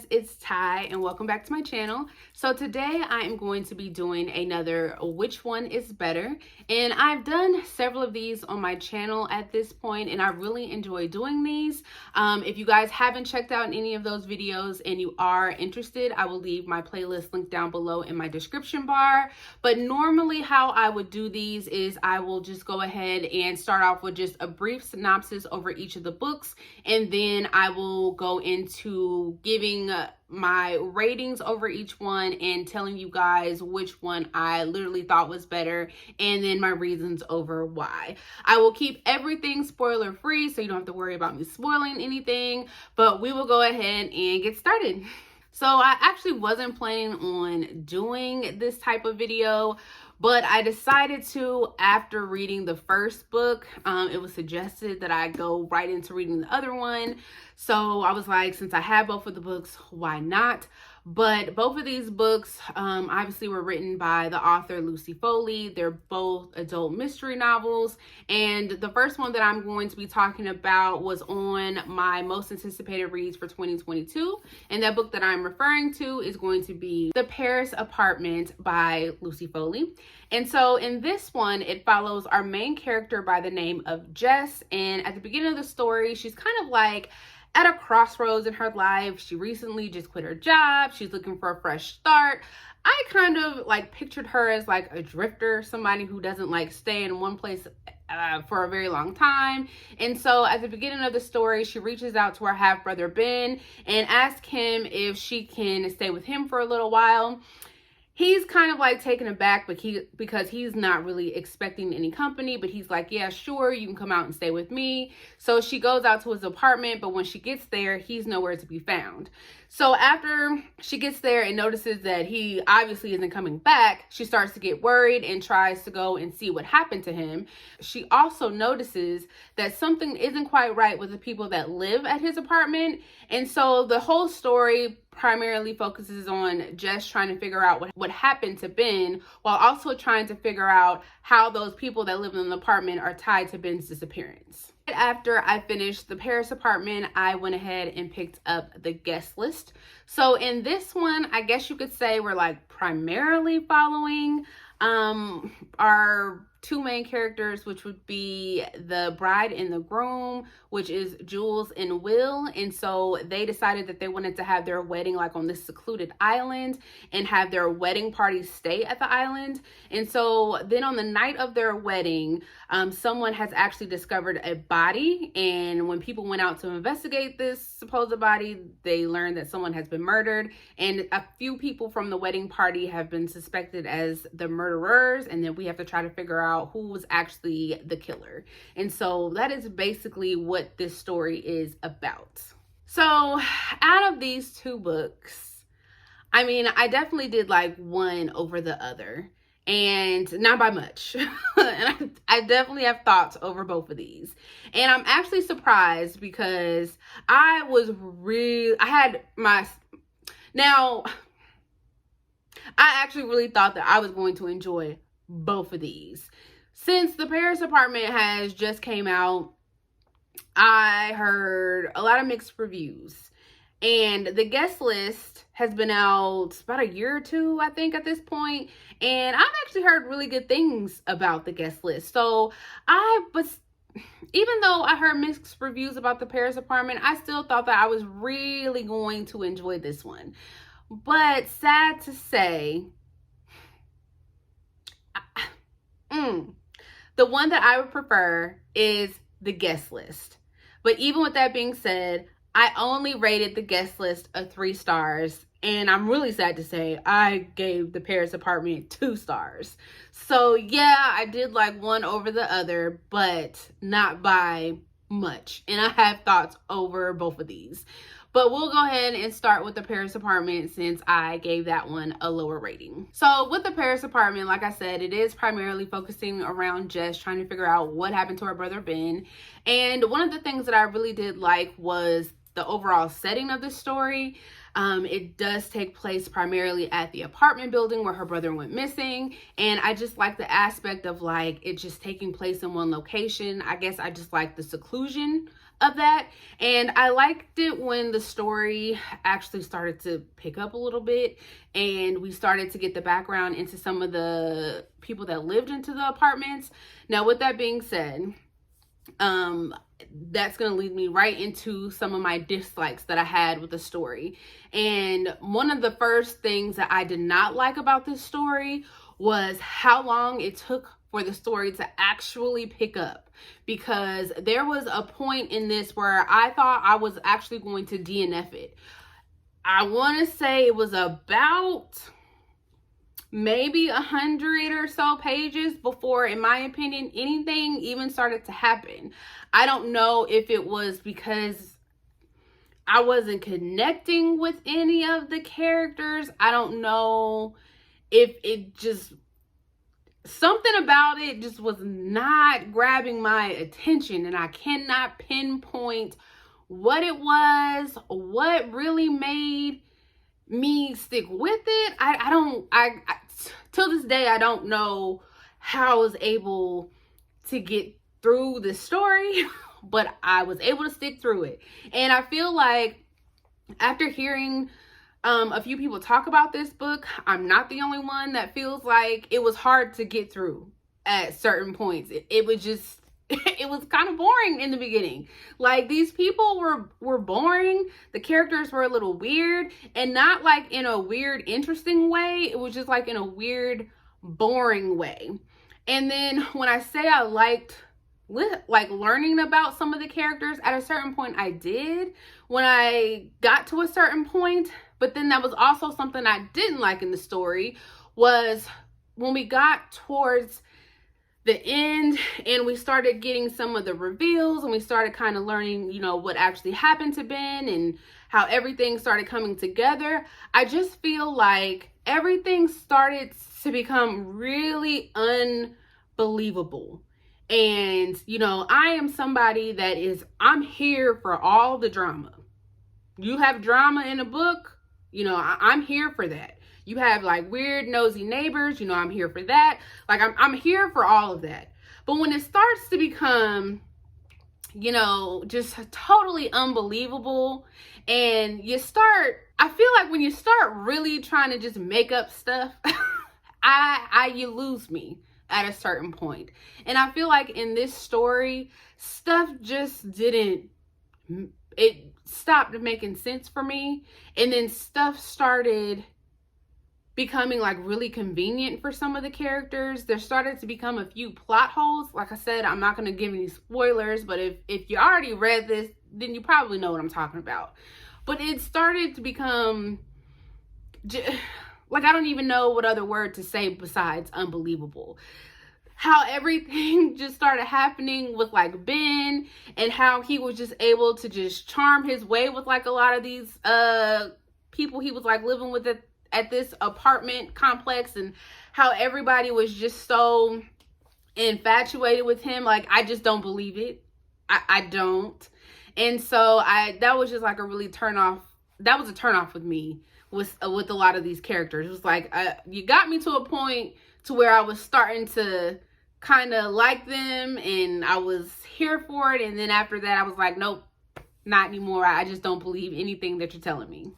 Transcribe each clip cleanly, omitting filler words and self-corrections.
guys, it's Ty and welcome back to my channel. So today I am going to be doing another which one is better, and I've done several of these on my channel at this point and I really enjoy doing these. If you guys haven't checked out any of those videos and you are interested, I will leave my playlist link down below in my description bar. But normally how I would do these is I will just go ahead and start off with just a brief synopsis over each of the books, and then I will go into giving my ratings over each one and telling you guys which one I literally thought was better, and then my reasons over why. I will keep everything spoiler free so you don't have to worry about me spoiling anything, but we will go ahead and get started. So I actually wasn't planning on doing this type of video, but I decided to after reading the first book. It was suggested that I go right into reading the other one. So I was like, since I have both of the books, why not? But both of these books obviously were written by the author Lucy Foley. They're both adult mystery novels. And the first one that I'm going to be talking about was on my most anticipated reads for 2022. And that book that I'm referring to is going to be The Paris Apartment by Lucy Foley. And so in this one, it follows our main character by the name of Jess. And at the beginning of the story, she's kind of like at a crossroads in her life. She recently just quit her job. She's looking for a fresh start. I kind of like pictured her as like a drifter, somebody who doesn't like stay in one place for a very long time. And so at the beginning of the story, she reaches out to her half brother Ben and asks him if she can stay with him for a little while. He's kind of like taken aback, but because he's not really expecting any company, but he's like, yeah, sure, you can come out and stay with me. So she goes out to his apartment, but when she gets there, he's nowhere to be found. So after she gets there and notices that he obviously isn't coming back, she starts to get worried and tries to go and see what happened to him. She also notices that something isn't quite right with the people that live at his apartment. And so the whole story primarily focuses on Jess trying to figure out what happened to Ben, while also trying to figure out how those people that live in the apartment are tied to Ben's disappearance. After I finished The Paris Apartment, I went ahead and picked up The Guest List. So in this one, I guess you could say we're like primarily following our two main characters, which would be the bride and the groom, which is Jules and Will. And so they decided that they wanted to have their wedding like on this secluded island and have their wedding party stay at the island. And so then on the night of their wedding, someone has actually discovered a body. And when people went out to investigate this supposed body, they learned that someone has been murdered. And a few people from the wedding party have been suspected as the murderers. And then we have to try to figure out who was actually the killer. And so that is basically what this story is about. So out of these two books, I mean, I definitely did like one over the other, and not by much. And I definitely have thoughts over both of these. And I'm actually surprised because I actually really thought that I was going to enjoy both of these. Since The Paris Apartment has just came out, I heard a lot of mixed reviews. And The Guest List has been out about a year or two, I think, at this point. And I've actually heard really good things about The Guest List. So even though I heard mixed reviews about The Paris Apartment, I still thought that I was really going to enjoy this one. But sad to say, the one that I would prefer is The Guest List. But even with that being said, I only rated The Guest List a 3 stars. And I'm really sad to say I gave The Paris Apartment 2 stars. So yeah, I did like one over the other, but not by much. And I have thoughts over both of these. But we'll go ahead and start with The Paris Apartment since I gave that one a lower rating. So with The Paris Apartment, like I said, it is primarily focusing around Jess trying to figure out what happened to her brother Ben. And one of the things that I really did like was the overall setting of the story. It does take place primarily at the apartment building where her brother went missing. And I just like the aspect of like it just taking place in one location. I guess I just like the seclusion of that. And I liked it when the story actually started to pick up a little bit and we started to get the background into some of the people that lived into the apartments. Now, with that being said, that's going to lead me right into some of my dislikes that I had with the story. And one of the first things that I did not like about this story was how long it took for the story to actually pick up, because there was a point in this where I thought I was actually going to DNF it. I want to say it was about maybe 100 or so pages before, in my opinion, anything even started to happen. I don't know if it was because I wasn't connecting with any of the characters. I don't know if it just, something about it just was not grabbing my attention, and I cannot pinpoint what it was, what really made me stick with it. I till this day, I don't know how I was able to get through the story, but I was able to stick through it. And I feel like after hearing a few people talk about this book, I'm not the only one that feels like it was hard to get through at certain points. It was just, it was kind of boring in the beginning. Like, these people were boring. The characters were a little weird, and not like in a weird, interesting way. It was just like in a weird, boring way. And then when I say I liked like learning about some of the characters, at a certain point I did when I got to a certain point. But then that was also something I didn't like in the story, was when we got towards the end and we started getting some of the reveals and we started kind of learning, you know, what actually happened to Ben and how everything started coming together. I just feel like everything started to become really unbelievable. And, you know, I am somebody that I'm here for all the drama. You have drama in a book, you know, I'm here for that. You have like weird, nosy neighbors, you know, I'm here for that. Like, I'm here for all of that. But when it starts to become, you know, just totally unbelievable, and I feel like when you start really trying to just make up stuff, you lose me at a certain point. And I feel like in this story, stuff just it stopped making sense for me. And then stuff started becoming like really convenient for some of the characters. There started to become a few plot holes. Like I said, I'm not going to give any spoilers, but if you already read this, then you probably know what I'm talking about. But it started to become like, I don't even know what other word to say besides unbelievable. How everything just started happening with like Ben, and how he was just able to just charm his way with like a lot of these people he was like living with at this apartment complex, and how everybody was just so infatuated with him. Like, I just don't believe it. I don't. And so that was just like a really turn off. That was a turn off with me with a lot of these characters. It was like, you got me to a point to where I was starting to kind of like them and I was here for it. And then after that, I was like, nope, not anymore. I just don't believe anything that you're telling me.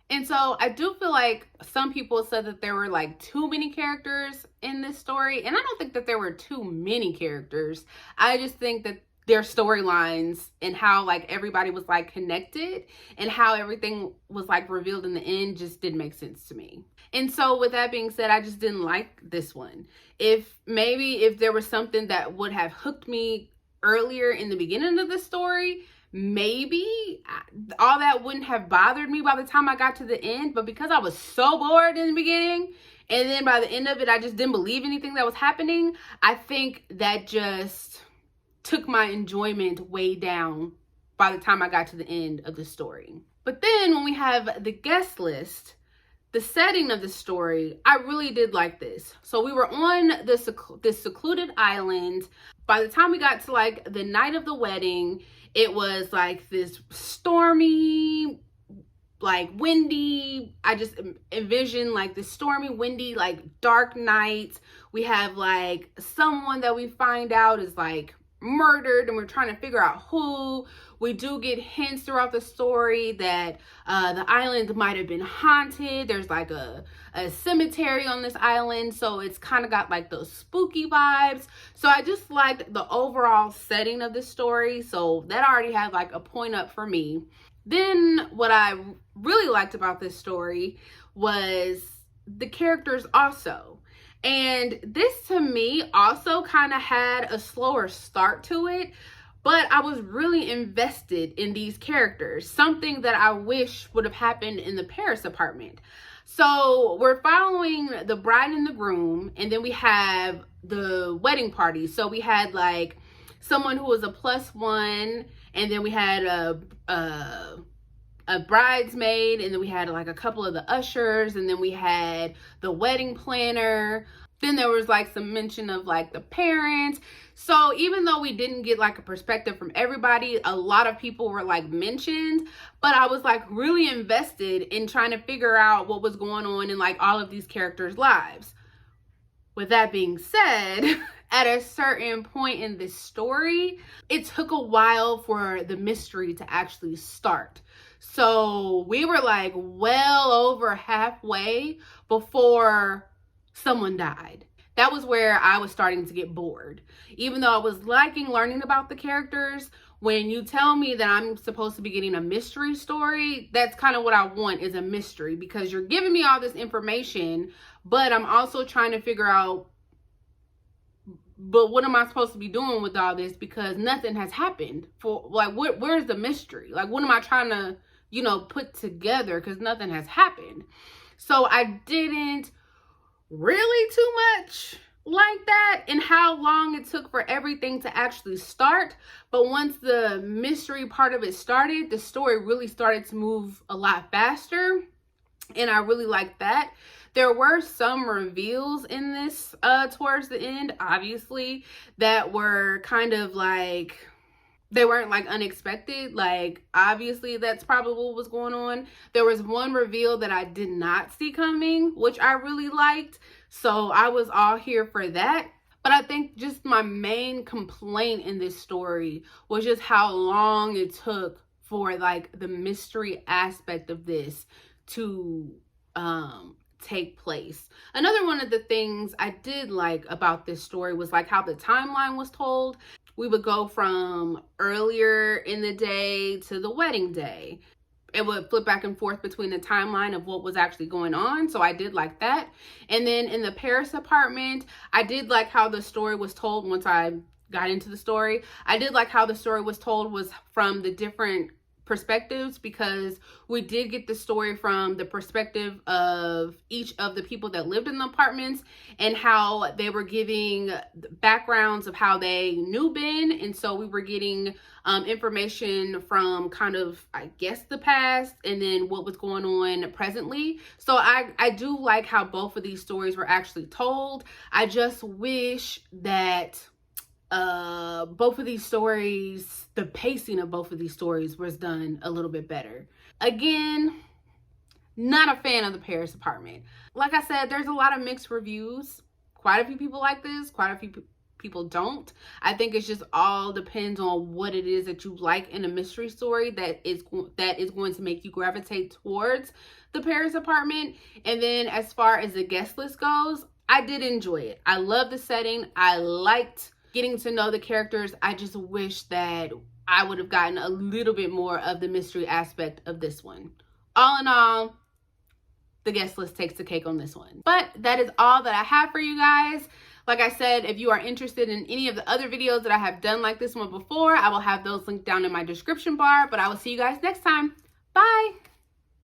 And so I do feel like some people said that there were like too many characters in this story. And I don't think that there were too many characters. I just think that their storylines and how like everybody was like connected and how everything was like revealed in the end just didn't make sense to me. And so with that being said, I just didn't like this one. If there was something that would have hooked me earlier in the beginning of the story, maybe all that wouldn't have bothered me by the time I got to the end. But because I was so bored in the beginning, and then by the end of it, I just didn't believe anything that was happening, I think that just took my enjoyment way down by the time I got to the end of the story. But then when we have the guest list, the setting of the story, I really did like this. So we were on this secluded island. By the time we got to like the night of the wedding, it was like this stormy like windy. I just envision like this stormy, windy, like dark night. We have like someone that we find out is like murdered and we're trying to figure out who. We do get hints throughout the story that the island might have been haunted. There's like a cemetery on this island, so it's kind of got like those spooky vibes. So I just liked the overall setting of the story, so that already had like a point up for me. Then what I really liked about this story was the characters also. And this to me also kind of had a slower start to it, but I was really invested in these characters, something that I wish would have happened in the Paris apartment. So we're following the bride and the groom, and then we have the wedding party. So we had like someone who was a +1, and then we had a bridesmaid, and then we had like a couple of the ushers, and then we had the wedding planner. Then there was like some mention of like the parents. So even though we didn't get like a perspective from everybody, a lot of people were like mentioned, but I was like really invested in trying to figure out what was going on in like all of these characters' lives. With that being said, at a certain point in this story, it took a while for the mystery to actually start. So we were like well over halfway before someone died. That was where I was starting to get bored. Even though I was liking learning about the characters, when you tell me that I'm supposed to be getting a mystery story, that's kind of what I want, is a mystery, because you're giving me all this information, but I'm also trying to figure out, but what am I supposed to be doing with all this, because nothing has happened. For like, where's the mystery? Like, what am I trying to, you know, put together, because nothing has happened. So I didn't really too much like that in how long it took for everything to actually start. But once the mystery part of it started, the story really started to move a lot faster, and I really liked that. There were some reveals in this towards the end, obviously, that were kind of like, they weren't like unexpected. Like, obviously that's probably what was going on. There was one reveal that I did not see coming, which I really liked. So I was all here for that. But I think just my main complaint in this story was just how long it took for like the mystery aspect of this to take place. Another one of the things I did like about this story was like how the timeline was told. We would go from earlier in the day to the wedding day. It would flip back and forth between the timeline of what was actually going on. So I did like that. And then in the Paris apartment, I did like how the story was told. Once I got into the story, I did like how the story was told was from the different perspectives, because we did get the story from the perspective of each of the people that lived in the apartments, and how they were giving backgrounds of how they knew Ben. And so we were getting information from kind of, I guess, the past, and then what was going on presently. So I do like how both of these stories were actually told. I just wish that both of these stories, the pacing of both of these stories was done a little bit better. Again, not a fan of the Paris apartment. Like I said, there's a lot of mixed reviews. Quite a few people like this, quite a few people don't. I think it's just all depends on what it is that you like in a mystery story that is going to make you gravitate towards the Paris apartment. And then as far as the guest list goes, I did enjoy it. I love the setting. I liked getting to know the characters. I just wish that I would have gotten a little bit more of the mystery aspect of this one. All in all, the guest list takes the cake on this one. But that is all that I have for you guys. Like I said, if you are interested in any of the other videos that I have done like this one before, I will have those linked down in my description bar. But I will see you guys next time. Bye!